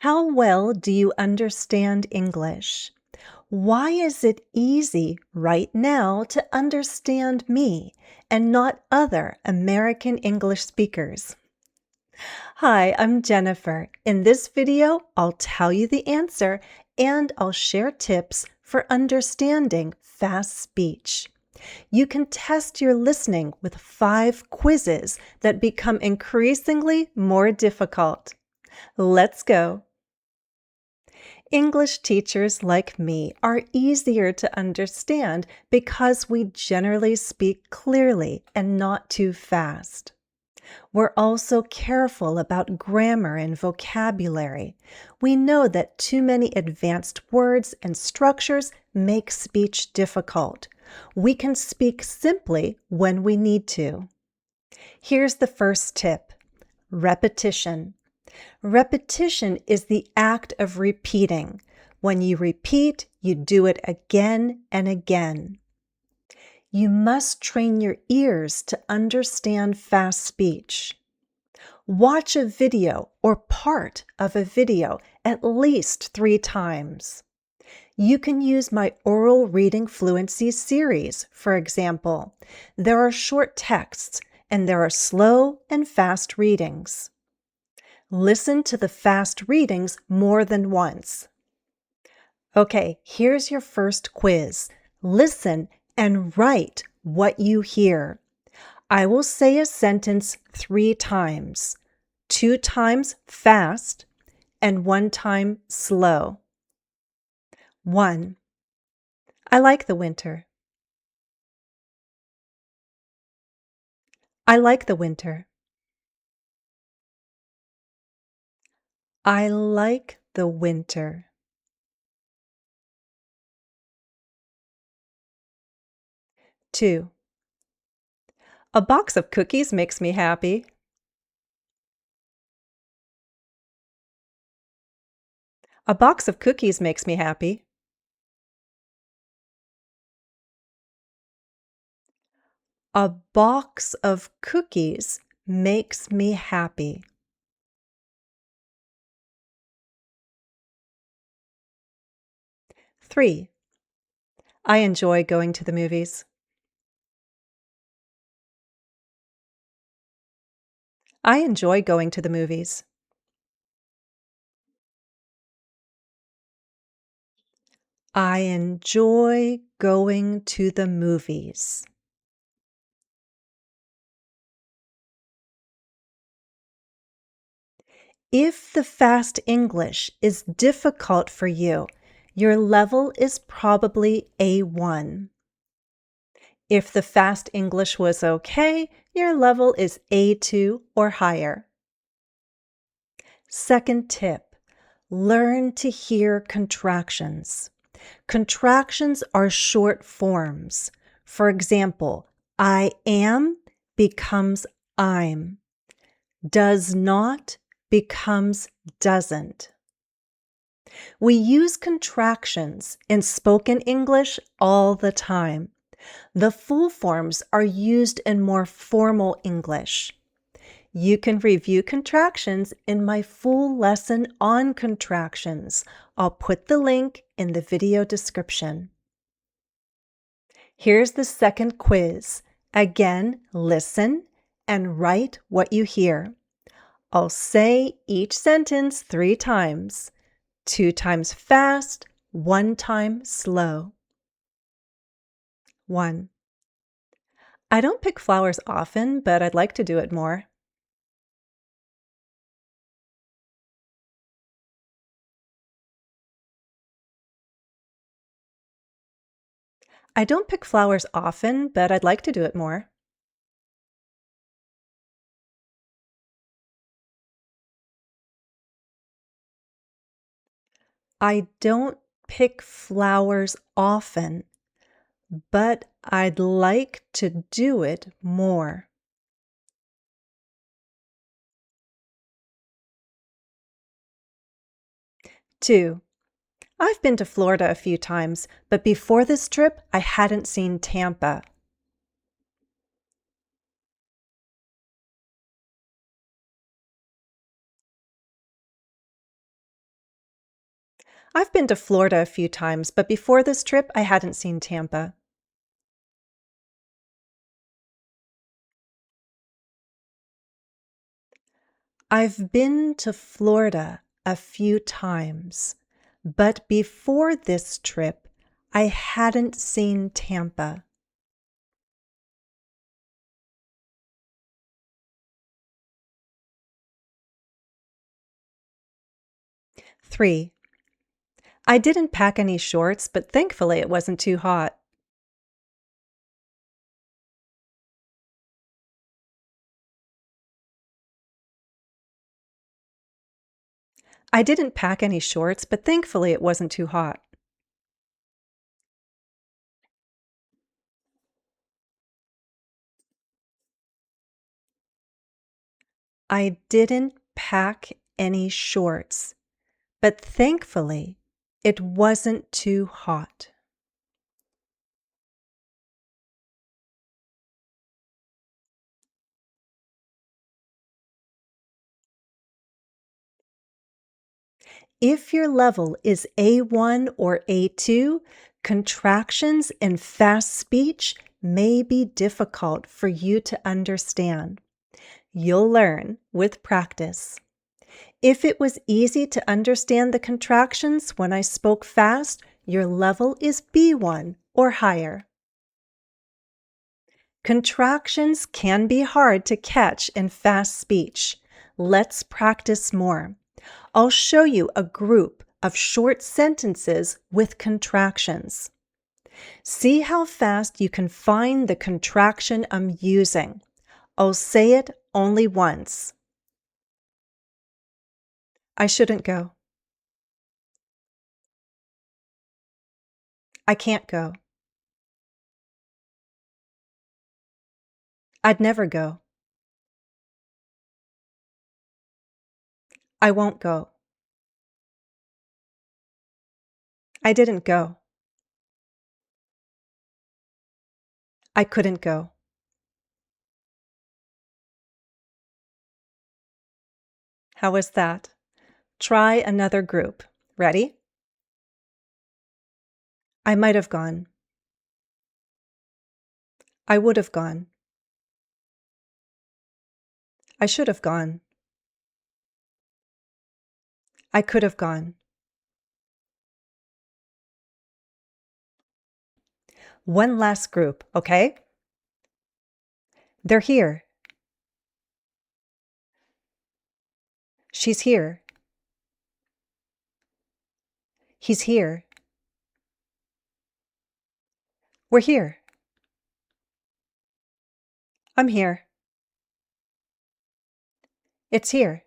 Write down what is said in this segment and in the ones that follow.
How well do you understand English? Why is it easy right now to understand me and not other American English speakers? Hi, I'm Jennifer. In this video, I'll tell you the answer and I'll share tips for understanding fast speech. You can test your listening with 5 quizzes that become increasingly more difficult. Let's go. English teachers like me are easier to understand because we generally speak clearly and not too fast. We're also careful about grammar and vocabulary. We know that too many advanced words and structures make speech difficult. We can speak simply when we need to. Here's the first tip: repetition. Repetition is the act of repeating. When you repeat, you do it again and again. You must train your ears to understand fast speech. Watch a video or part of a video at least 3 times. You can use my oral reading fluency series, for example. There are short texts and there are slow and fast readings. Listen to the fast readings more than once. Okay, here's your first quiz. Listen and write what you hear. I will say a sentence 3 times, 2 times fast and 1 time slow. 1. I like the winter. I like the winter. I like the winter. 2. A box of cookies makes me happy. A box of cookies makes me happy. A box of cookies makes me happy. 3. I enjoy going to the movies. I enjoy going to the movies. I enjoy going to the movies. If the fast English is difficult for you, your level is probably A1. If the fast English was okay, your level is A2 or higher. Second tip: learn to hear contractions. Contractions are short forms. For example, I am becomes I'm. Does not becomes doesn't. We use contractions in spoken English all the time. The full forms are used in more formal English. You can review contractions in my full lesson on contractions. I'll put the link in the video description. Here's the second quiz. Again, listen and write what you hear. I'll say each sentence 3 times, 2 times fast, 1 time slow. 1. I don't pick flowers often, but I'd like to do it more. I don't pick flowers often, but I'd like to do it more. I don't pick flowers often, but I'd like to do it more. 2. I've been to Florida a few times, but before this trip, I hadn't seen Tampa. I've been to Florida a few times, but before this trip, I hadn't seen Tampa. I've been to Florida a few times, but before this trip, I hadn't seen Tampa. 3. I didn't pack any shorts, but thankfully it wasn't too hot. I didn't pack any shorts, but thankfully it wasn't too hot. I didn't pack any shorts, but thankfully it wasn't too hot. If your level is A1 or A2, contractions and fast speech may be difficult for you to understand. You'll learn with practice. If it was easy to understand the contractions when I spoke fast, your level is B1 or higher. Contractions can be hard to catch in fast speech. Let's practice more. I'll show you a group of short sentences with contractions. See how fast you can find the contraction I'm using. I'll say it only once. I shouldn't go. I can't go. I'd never go. I won't go. I didn't go. I couldn't go. How was that? Try another group. Ready? I might have gone. I would have gone. I should have gone. I could have gone. One last group, okay? They're here. She's here. He's here. We're here. I'm here. It's here.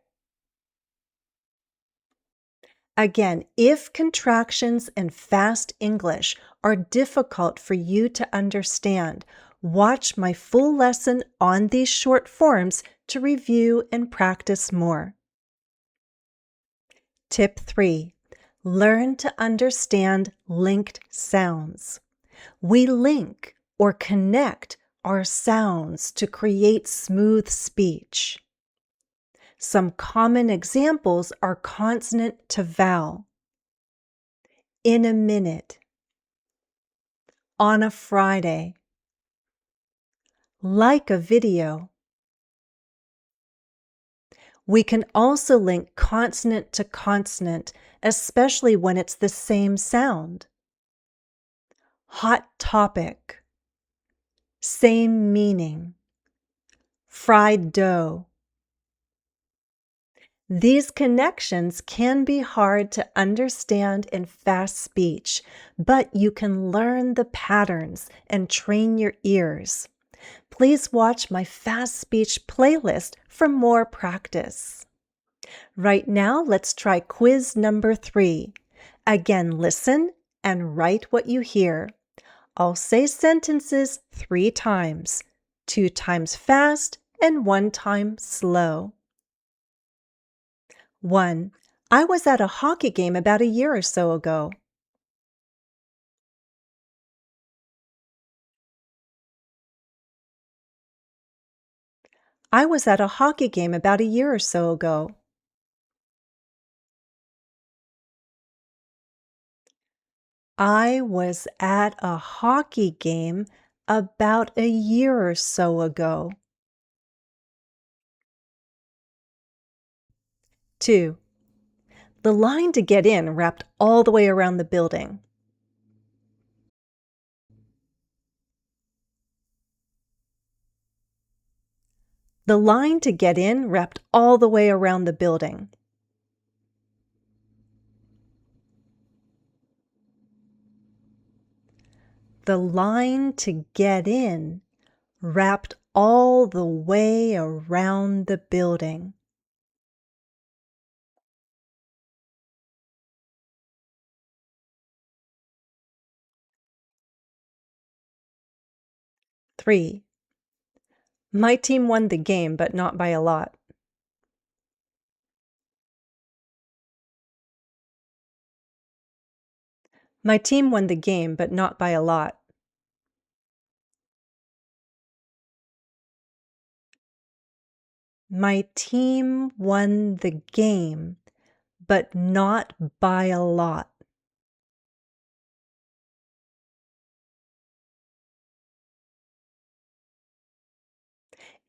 Again, if contractions and fast English are difficult for you to understand, watch my full lesson on these short forms to review and practice more. Tip 3. Learn to understand linked sounds. We link or connect our sounds to create smooth speech. Some common examples are consonant to vowel. In a minute. On a Friday. Like a video. We can also link consonant to consonant, especially when it's the same sound. Hot topic. Same meaning. Fried dough. These connections can be hard to understand in fast speech, but you can learn the patterns and train your ears. Please watch my fast speech playlist for more practice. Right now, let's try quiz number 3. Again, listen and write what you hear. I'll say sentences 3 times, 2 times fast and 1 time slow. 1. I was at a hockey game about a year or so ago. I was at a hockey game about a year or so ago. I was at a hockey game about a year or so ago. 2. The line to get in wrapped all the way around the building. The line to get in wrapped all the way around the building. The line to get in wrapped all the way around the building. 3. My team won the game, but not by a lot. My team won the game, but not by a lot. My team won the game, but not by a lot.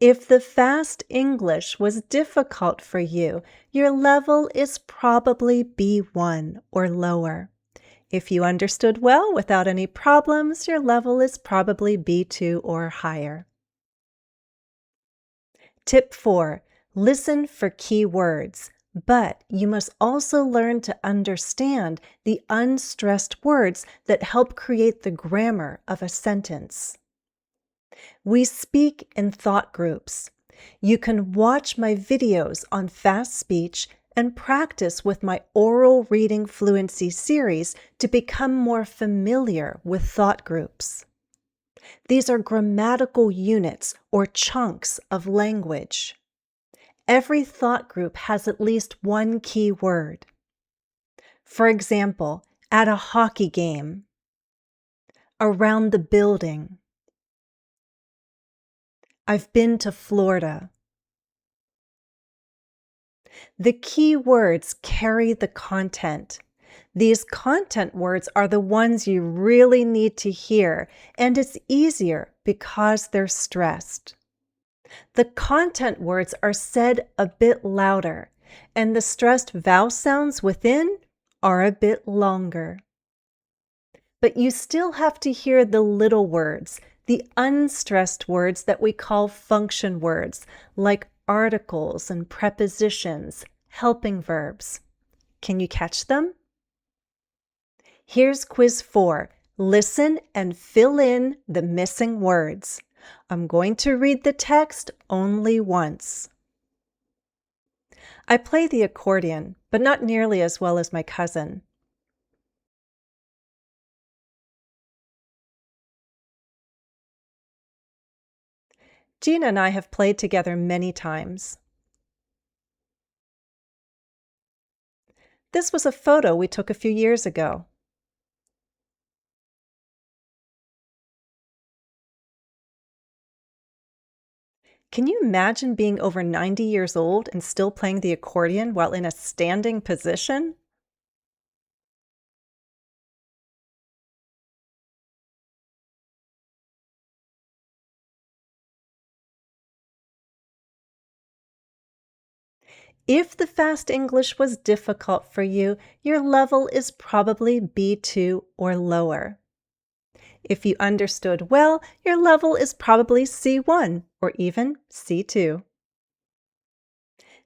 If the fast English was difficult for you, your level is probably B1 or lower. If you understood well without any problems, your level is probably B2 or higher. Tip 4. Listen for key words, but you must also learn to understand the unstressed words that help create the grammar of a sentence. We speak in thought groups. You can watch my videos on fast speech and practice with my oral reading fluency series to become more familiar with thought groups. These are grammatical units or chunks of language. Every thought group has at least one key word. For example, at a hockey game, around the building, I've been to Florida. The key words carry the content. These content words are the ones you really need to hear, and it's easier because they're stressed. The content words are said a bit louder, and the stressed vowel sounds within are a bit longer. But you still have to hear the little words, the unstressed words that we call function words, like articles and prepositions, helping verbs. Can you catch them? Here's quiz 4. Listen and fill in the missing words. I'm going to read the text only once. I play the accordion, but not nearly as well as my cousin. Gina and I have played together many times. This was a photo we took a few years ago. Can you imagine being over 90 years old and still playing the accordion while in a standing position? If the fast English was difficult for you, your level is probably B2 or lower. If you understood well, your level is probably C1 or even C2.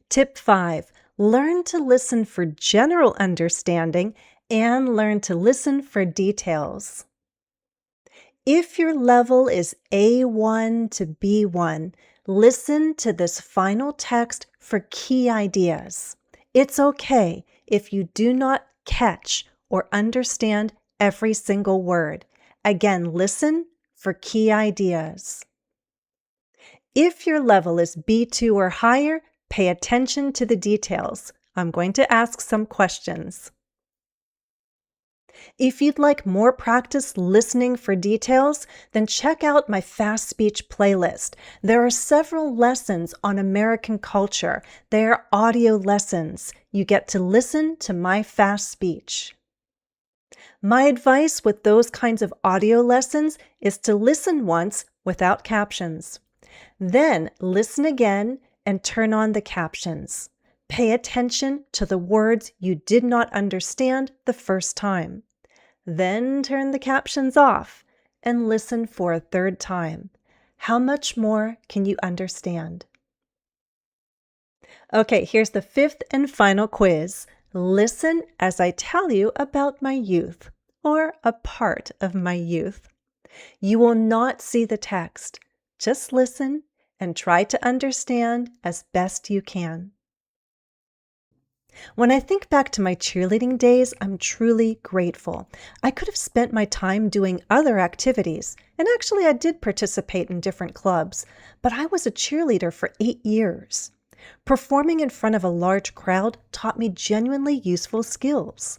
Tip 5. Learn to listen for general understanding and learn to listen for details. If your level is A1 to B1, listen to this final text for key ideas. It's okay if you do not catch or understand every single word. Again, listen for key ideas. If your level is B2 or higher, pay attention to the details. I'm going to ask some questions. If you'd like more practice listening for details, then check out my fast speech playlist. There are several lessons on American culture. They are audio lessons. You get to listen to my fast speech. My advice with those kinds of audio lessons is to listen once without captions. Then listen again and turn on the captions. Pay attention to the words you did not understand the first time. Then turn the captions off and listen for a third time. How much more can you understand? Okay, here's the fifth and final quiz. Listen as I tell you about my youth, or a part of my youth. You will not see the text. Just listen and try to understand as best you can. When I think back to my cheerleading days, I'm truly grateful. I could have spent my time doing other activities, and actually I did participate in different clubs, but I was a cheerleader for 8 years. Performing in front of a large crowd taught me genuinely useful skills.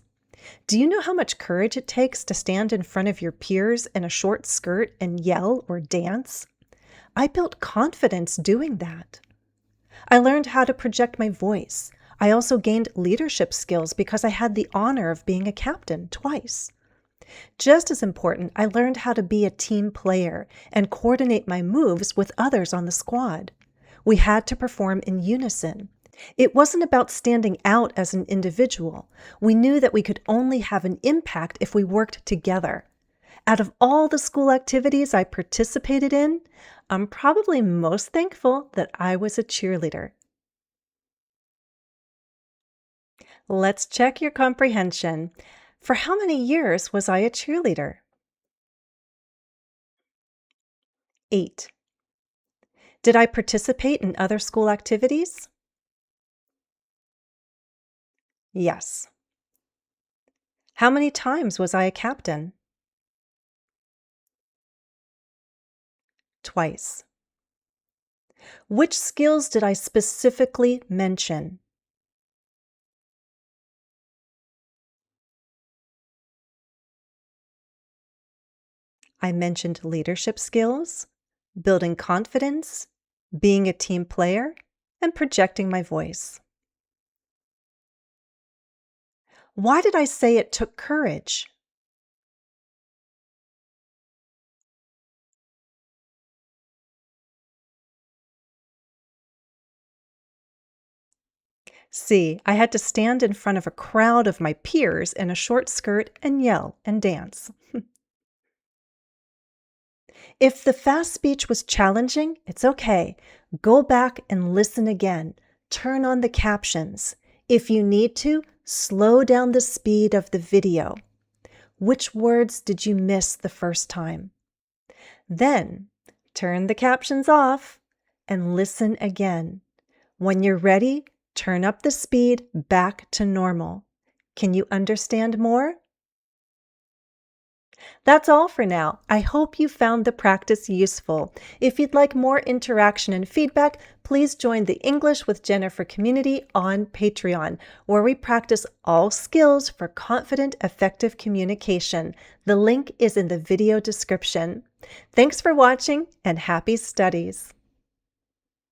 Do you know how much courage it takes to stand in front of your peers in a short skirt and yell or dance? I built confidence doing that. I learned how to project my voice. I also gained leadership skills because I had the honor of being a captain twice. Just as important, I learned how to be a team player and coordinate my moves with others on the squad. We had to perform in unison. It wasn't about standing out as an individual. We knew that we could only have an impact if we worked together. Out of all the school activities I participated in, I'm probably most thankful that I was a cheerleader. Let's check your comprehension. For how many years was I a cheerleader? 8. Did I participate in other school activities? Yes. How many times was I a captain? Twice. Which skills did I specifically mention? I mentioned leadership skills, building confidence, being a team player, and projecting my voice. Why did I say it took courage? See, I had to stand in front of a crowd of my peers in a short skirt and yell and dance. If the fast speech was challenging, it's okay. Go back and listen again. Turn on the captions. If you need to, slow down the speed of the video. Which words did you miss the first time? Then, turn the captions off and listen again. When you're ready, turn up the speed back to normal. Can you understand more? That's all for now. I hope you found the practice useful. If you'd like more interaction and feedback, please join the English with Jennifer community on Patreon, where we practice all skills for confident, effective communication. The link is in the video description. Thanks for watching and happy studies.